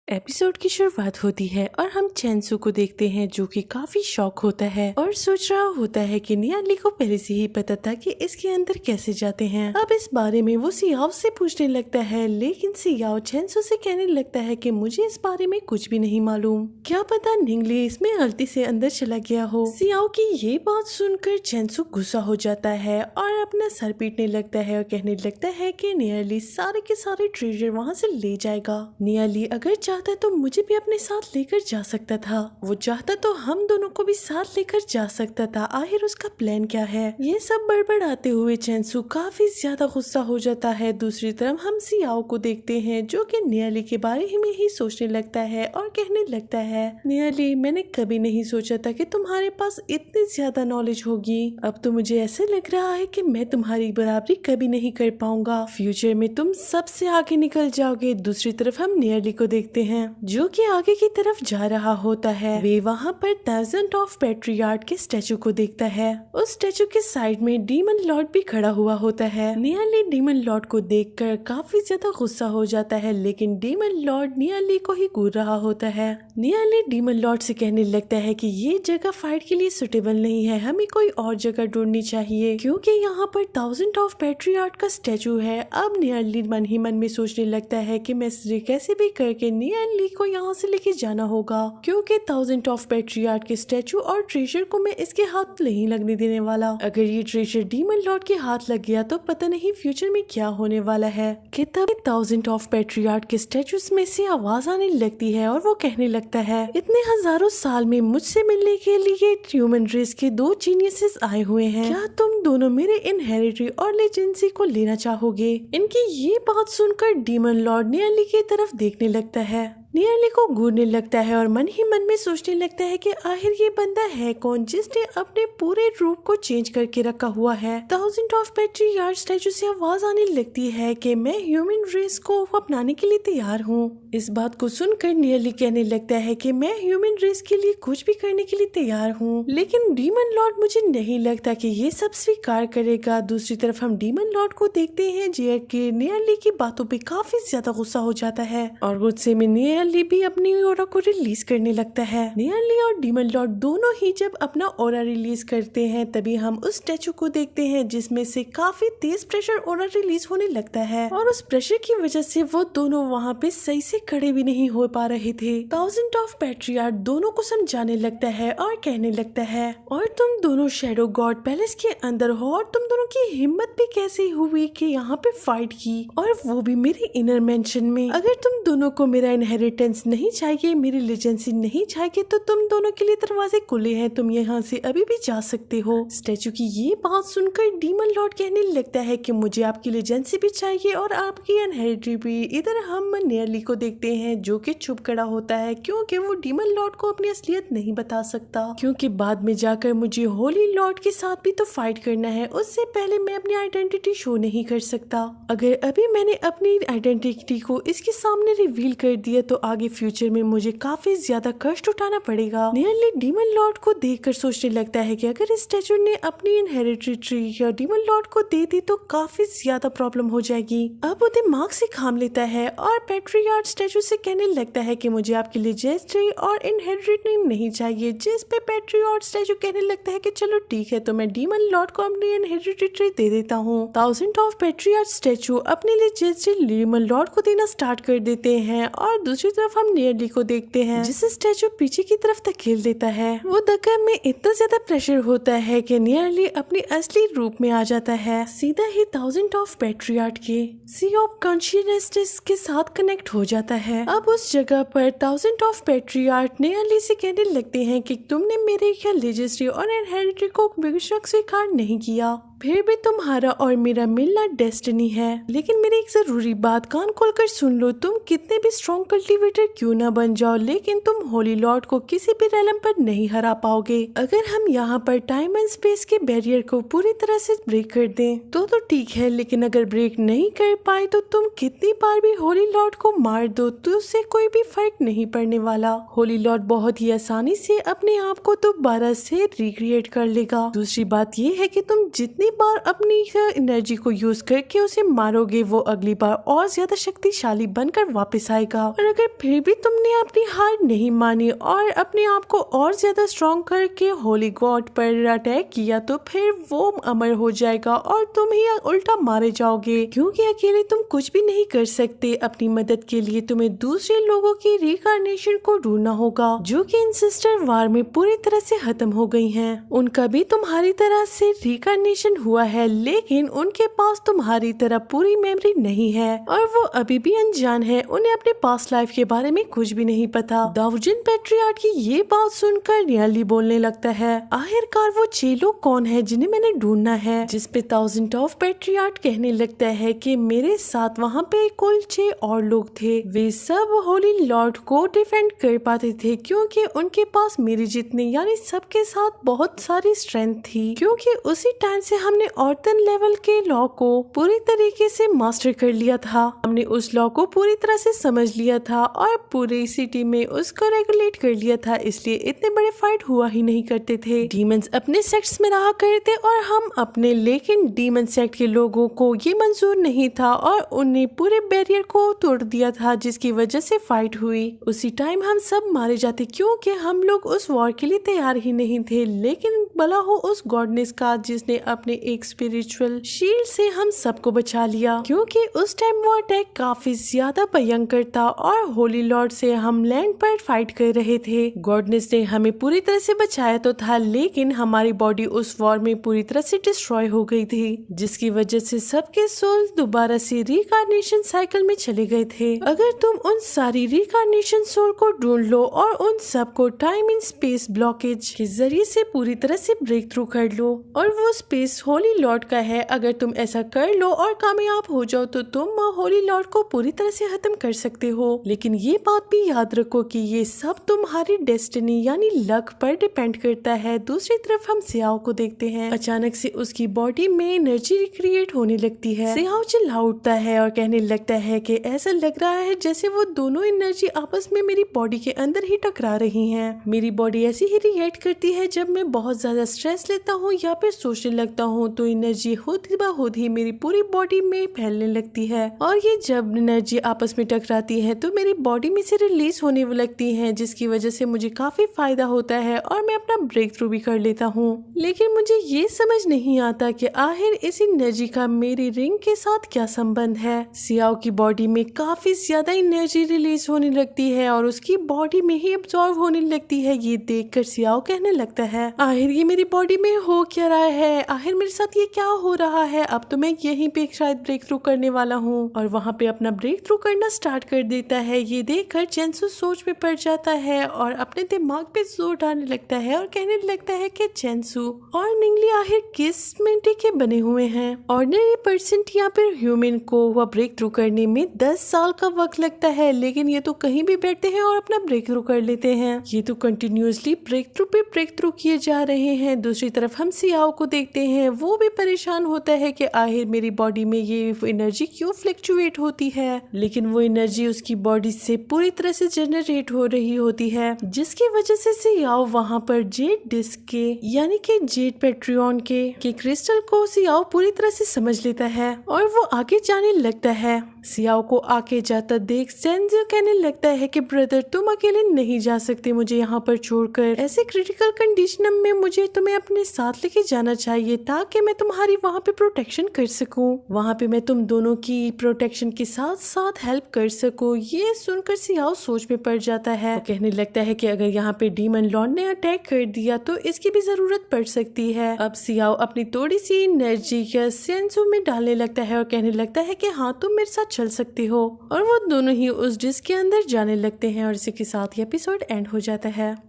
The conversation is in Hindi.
एपिसोड की शुरुआत होती है और हम चैनसू को देखते हैं जो कि काफी शॉक होता है और सोच रहा होता है कि नियाली को पहले से ही पता था कि इसके अंदर कैसे जाते हैं। अब इस बारे में वो सियाओ से पूछने लगता है, लेकिन सियाओ चैनसू से कहने लगता है कि मुझे इस बारे में कुछ भी नहीं मालूम, क्या पता निंगली इसमें गलती से अंदर चला गया हो। सियाओ की ये बात सुनकर चैनसू गुस्सा हो जाता है और अपना सर पीटने लगता है और कहने लगता है कि नियाली सारे के सारे ट्रेजर वहाँ से ले जाएगा। नियाली अगर चाहता तो मुझे भी अपने साथ लेकर जा सकता था, वो चाहता तो हम दोनों को भी साथ लेकर जा सकता था। आखिर उसका प्लान क्या है? ये सब बड़बड़ाते हुए चैनसू काफी ज्यादा गुस्सा हो जाता है। दूसरी तरफ हम सियाओ को देखते हैं जो कि नियाली के बारे में ही सोचने लगता है और कहने लगता है, नियाली मैंने कभी नहीं सोचा था कि तुम्हारे पास इतनी ज्यादा नॉलेज होगी। अब तो मुझे ऐसे लग रहा है कि मैं तुम्हारी बराबरी कभी नहीं कर पाऊंगा। फ्यूचर में तुम सबसे आगे निकल जाओगे। दूसरी तरफ हम नियाली को देखते हैं जो कि आगे की तरफ जा रहा होता है। वे वहाँ पर 1000 ऑफ पैट्रियार्ट के स्टैचू को देखता है। उस स्टैचू के साइड में डीमन लॉर्ड भी खड़ा हुआ होता है। नियाली डीमन लॉर्ड को देखकर काफी ज्यादा गुस्सा हो जाता है, लेकिन डीमन लॉर्ड नियाली को ही घूर रहा होता है। नियाली डीमन लॉर्ड से कहने लगता है कि ये जगह फाइट के लिए सुटेबल नहीं है, हमें कोई और जगह ढूंढनी चाहिए क्योंकि यहाँ पर 1000 ऑफ पैट्रियार्ट का स्टैचू है। अब नियाली मन ही मन में सोचने लगता है कि मैं कैसे भी करके नियाली को यहाँ से लेके जाना होगा क्योंकि 1000 ऑफ पैट्रियार्ट के स्टैचू और ट्रेजर को मैं इसके हाथ नहीं लगने देने वाला। अगर ये ट्रेजर डीमन लॉर्ड के हाथ लग गया तो पता नहीं फ्यूचर में क्या होने वाला है। कि तब 1000 ऑफ पैट्रियार्ट के स्टैचूज में से आवाज आने लगती है और वो कहने लगता है, इतने हजारों साल में मुझसे मिलने के लिए ह्यूमन रेस के 2 जीनियसेस आए हुए हैं, क्या तुम दोनों मेरे इनहेरिटरी और लेजेंसी को लेना चाहोगे? इनकी ये बात सुनकर डीमन लॉर्ड नियाली की तरफ देखने लगता है। नियाली को घूरने लगता है और मन ही मन में सोचने लगता है कि आखिर ये बंदा है कौन जिसने अपने पूरे रूप को चेंज करके रखा हुआ है। 1000 ऑफ पैट्रियार्ट स्टैचू से आवाज आने लगती है कि मैं ह्यूमन रेस को अपनाने के लिए तैयार हूँ। इस बात को सुनकर नियाली कहने लगता है कि मैं ह्यूमन रेस के लिए कुछ भी करने के लिए तैयार हूँ, लेकिन डीमन लॉर्ड मुझे नहीं लगता कि ये सब स्वीकार करेगा। दूसरी तरफ हम डीमन लॉर्ड को देखते हैं जो कि नियाली की बातों पे काफी ज्यादा गुस्सा हो जाता है और गुस्से में नियाली भी अपनी ओरा को रिलीज करने लगता है। नियाली और डीमन लॉर्ड दोनों ही जब अपना ओरा रिलीज करते हैं तभी हम उस स्टैचू को देखते हैं जिसमें से काफी तेज प्रेशर ओरा रिलीज होने लगता है और उस प्रेशर की वजह से वो दोनों वहाँ पे सही से खड़े भी नहीं हो पा रहे थे। 1000 ऑफ पैट्रियार्ट दोनों को समझाने लगता है और कहने लगता है, और तुम दोनों शैडो गॉड पैलेस के अंदर हो और तुम दोनों की हिम्मत भी कैसे हुई कि यहाँ पे फाइट की, और वो भी मेरे इनर मेंशन में। अगर तुम दोनों को मेरा इनहेरिटेंस नहीं चाहिए, मेरी लेजेंसी नहीं चाहिए तो तुम दोनों के लिए दरवाजे खुले हैं, तुम यहाँ से अभी भी जा सकते हो। स्टैचू की ये बात सुनकर डीमन लॉर्ड कहने लगता है कि मुझे आपकी लेजेंसी भी चाहिए और आपकी इनहेरिटरी भी। इधर हम नियाली को देखते हैं जो कि चुप खड़ा होता है क्योंकि वो डीमन लॉर्ड को अपनी असलियत नहीं बता सकता, क्योंकि बाद में जाकर मुझे होली लॉर्ड के साथ भी तो फाइट करना है, उससे पहले मैं अपनी आइडेंटिटी शो नहीं कर सकता। अगर अभी मैंने अपनी आइडेंटिटी को इसके सामने रिवील कर दिया तो आगे फ्यूचर में मुझे काफी ज्यादा कष्ट उठाना पड़ेगा। नियाली डीमन लॉर्ड को देखकर सोचने लगता है कि अगर इस स्टैचू ने अपनी इनहेरिटरी ट्री या डीमन लॉर्ड को दे दी तो काफी ज्यादा प्रॉब्लम हो जाएगी। अब वो दिमाग से काम लेता है और पैट्रियार्ट स्टैचू से कहने लगता है कि मुझे आपकी लेजेंडरी और इनहेरिटरी नहीं चाहिए, जिस पे पैट्रियार्ट स्टैचू कहने लगता है कि चलो ठीक है तो मैं डीमन लॉर्ड को अपनी इनहेरिटरी ट्री दे देता हूँ। 1000 ऑफ पैट्रियार्ट स्टैचू अपने लेजेंडरी डीमन लॉर्ड को देना स्टार्ट कर देते हैं और दूसरी तरफ हम नियाली को देखते हैं जिसे स्टैचू पीछे की तरफ धकेल देता है। वो धक्का में इतना ज्यादा प्रेशर होता है कि नियाली अपनी असली रूप में आ जाता है, सीधा ही 1000 ऑफ पैट्रियार्ट के सी ऑफ कॉन्शियसनेस के साथ कनेक्ट हो जाता है। अब उस जगह पर 1000 ऑफ पैट्रियार्ट नियाली से कहने लगते हैं कि तुमने मेरे या लेजेंडरी और इनहेरिटरी को बेशक स्वीकार नहीं किया, फिर भी तुम्हारा और मेरा मिलना डेस्टिनी है। लेकिन मेरी एक जरूरी बात कान खोलकर सुन लो, तुम कितने भी स्ट्रॉन्ग कल्टीवेटर क्यों ना बन जाओ, लेकिन तुम होली लॉर्ड को किसी भी रेलम पर नहीं हरा पाओगे। अगर हम यहाँ पर टाइम एंड स्पेस के बैरियर को पूरी तरह से ब्रेक कर दें तो ठीक है, लेकिन अगर ब्रेक नहीं कर पाए तो तुम कितनी बार भी होली लॉर्ड को मार दो तो उससे कोई भी फर्क नहीं पड़ने वाला। होली लॉर्ड बहुत ही आसानी से अपने आप को दोबारा से रिक्रिएट कर लेगा। दूसरी बात ये है कि तुम जितनी अगली बार अपनी एनर्जी को यूज करके उसे मारोगे वो अगली बार और ज्यादा शक्तिशाली बनकर वापस आएगा। और अगर फिर भी तुमने अपनी हार नहीं मानी और अपने आप को और ज्यादा स्ट्रॉन्ग करके होली गॉड पर अटैक किया तो फिर वो अमर हो जाएगा और तुम ही उल्टा मारे जाओगे, क्योंकि अकेले तुम कुछ भी नहीं कर सकते। अपनी मदद के लिए तुम्हें दूसरे लोगों की रिकार्नेशन को ढूंढना होगा जो कि इंसिस्टर वार में पूरी तरह से खत्म हो गई हैं। उनका भी तुम्हारी तरह से रिकार्नेशन हुआ है, लेकिन उनके पास तुम्हारी तरह पूरी मेमोरी नहीं है और वो अभी भी अनजान है। उन्हें अपने पास्ट लाइफ के बारे में कुछ भी नहीं पता। दावजिन पैट्रियार्ट की ये बात सुनकर नियरली बोलने लगता है, आखिरकार वो 6 लोग कौन है जिन्हें मैंने ढूंढना है। जिसपे थाउजेंड ऑफ पैट्रियार्ट कहने लगता है कि मेरे साथ वहाँ पे कुल 6 और लोग थे। वे सब होली लॉर्ड को डिफेंड कर पाते थे क्योंकि उनके पास मेरे जितने यानी सबके साथ बहुत सारी स्ट्रेंथ थी, क्योंकि उसी टाइम से हमने ऑर्थन लेवल के लॉ को पूरी तरीके से मास्टर कर लिया था। हमने उस लॉ को पूरी तरह से समझ लिया था और पूरी सिटी में उसको रेगुलेट कर लिया था, इसलिए इतने बड़े फाइट हुआ ही नहीं करते थे। डीमंस अपने सेक्ट्स में रहा करते और हम अपने, लेकिन डीमन सेक्ट के लोगों को ये मंजूर नहीं था और उन्हें पूरे बैरियर को तोड़ दिया था, जिसकी वजह से फाइट हुई। उसी टाइम हम सब मारे जाते क्योंकि हम लोग उस वॉर के लिए तैयार ही नहीं थे, लेकिन भला हो उस गॉडनेस का जिसने अपने एक स्पिरिचुअल शील्ड से हम सबको बचा लिया, क्योंकि उस टाइम वो अटैक काफी ज्यादा भयंकर था और होली लॉर्ड से हम लैंड पर फाइट कर रहे थे। गॉडनेस ने हमें पूरी तरह से बचाया तो था, लेकिन हमारी बॉडी उस वॉर में पूरी तरह से डिस्ट्रॉय हो गई थी, जिसकी वजह से सबके सोल दोबारा से रिकार्नेशन साइकिल में चले गए थे। अगर तुम उन सारी रिकार्नेशन सोल को ढूंढ लो और उन सबको टाइम इन स्पेस ब्लॉकेज के जरिए से पूरी तरह से ब्रेक थ्रू कर लो और वो स्पेस होली लॉर्ड का है। अगर तुम ऐसा कर लो और कामयाब हो जाओ तो तुम होली लॉर्ड को पूरी तरह से खत्म कर सकते हो, लेकिन ये बात भी याद रखो कि ये सब तुम्हारी डेस्टिनी यानी लक पर डिपेंड करता है। दूसरी तरफ हम सियाओ को देखते हैं। अचानक से उसकी बॉडी में एनर्जी रिक्रिएट होने लगती है। सियाओ चिल्ला उठता है और कहने लगता है कि ऐसा लग रहा है जैसे वो दोनों एनर्जी आपस में मेरी बॉडी के अंदर ही टकरा रही हैं। मेरी बॉडी ऐसी ही रिएक्ट करती है जब मैं बहुत ज्यादा स्ट्रेस लेता हूँ या फिर सोचने लगता हूँ, तो एनर्जी खुद ही मेरी पूरी बॉडी में फैलने लगती है और ये जब एनर्जी आपस में टकराती है तो मेरी बॉडी में से रिलीज होने लगती है, जिसकी वजह से मुझे काफी फायदा होता है और मैं अपना ब्रेक थ्रू भी कर लेता हूँ। लेकिन मुझे ये समझ नहीं आता कि आखिर इस एनर्जी का मेरी रिंग के साथ क्या संबंध है। सियाओ की बॉडी में काफी ज्यादा एनर्जी रिलीज होने लगती है और उसकी बॉडी में ही अब्सॉर्ब होने लगती है। ये देखकर सियाओ कहने लगता है, आखिर ये मेरी बॉडी में हो क्या रहा है, आखिर मेरे साथ ये क्या हो रहा है। अब तो मैं यहीं पे शायद ब्रेक थ्रू करने वाला हूँ और वहाँ पे अपना ब्रेक थ्रू करना स्टार्ट कर देता है। ये देखकर चेंसू सोच में पड़ जाता है और अपने दिमाग पे जोर डालने लगता है और कहने लगता है कि चेंसू और निंगली आखिर किस मिट्टी के बने हुए हैं। ऑर्डिनरी पर्सन या फिर ह्यूमन को हुआ ब्रेक थ्रू करने में 10 साल का वक्त लगता है, लेकिन ये तो कहीं भी बैठते हैं और अपना ब्रेक थ्रू कर लेते हैं। ये तो कंटिन्यूअसली ब्रेक थ्रू पे ब्रेक थ्रू किए जा रहे हैं। दूसरी तरफ हम सियाओ को देखते हैं, वो भी परेशान होता है कि आखिर मेरी बॉडी में ये एनर्जी क्यों फ्लक्चुएट होती है, लेकिन वो एनर्जी उसकी बॉडी से पूरी तरह से जनरेट हो रही होती है, जिसकी वजह से सियाओ वहाँ पर जेड डिस्क के यानी कि जेड पेट्रियन के क्रिस्टल को सियाओ पूरी तरह से समझ लेता है और वो आगे जाने लगता है। सियाओ को आगे जाता देख सेंजो कहने लगता है कि ब्रदर तुम अकेले नहीं जा सकते मुझे यहाँ पर छोड़कर। ऐसे क्रिटिकल कंडीशन में मुझे तुम्हें अपने साथ लेके जाना चाहिए ताकि मैं तुम्हारी वहाँ पे प्रोटेक्शन कर सकूँ। वहाँ पे मैं तुम दोनों की प्रोटेक्शन के साथ साथ हेल्प कर सकूँ। ये सुनकर सियाओ सोच में पड़ जाता है। वो कहने लगता है कि अगर यहाँ पे डीमन लॉर्ड ने अटैक कर दिया तो इसकी भी जरूरत पड़ सकती है। अब सियाओ अपनी थोड़ी सी एनर्जी या सेंसू में डालने लगता है और कहने लगता है कि हाँ तुम मेरे साथ चल सकते हो और वो दोनों ही उस डिस्क के अंदर जाने लगते हैं और इसी के साथ ये एपिसोड एंड हो जाता है।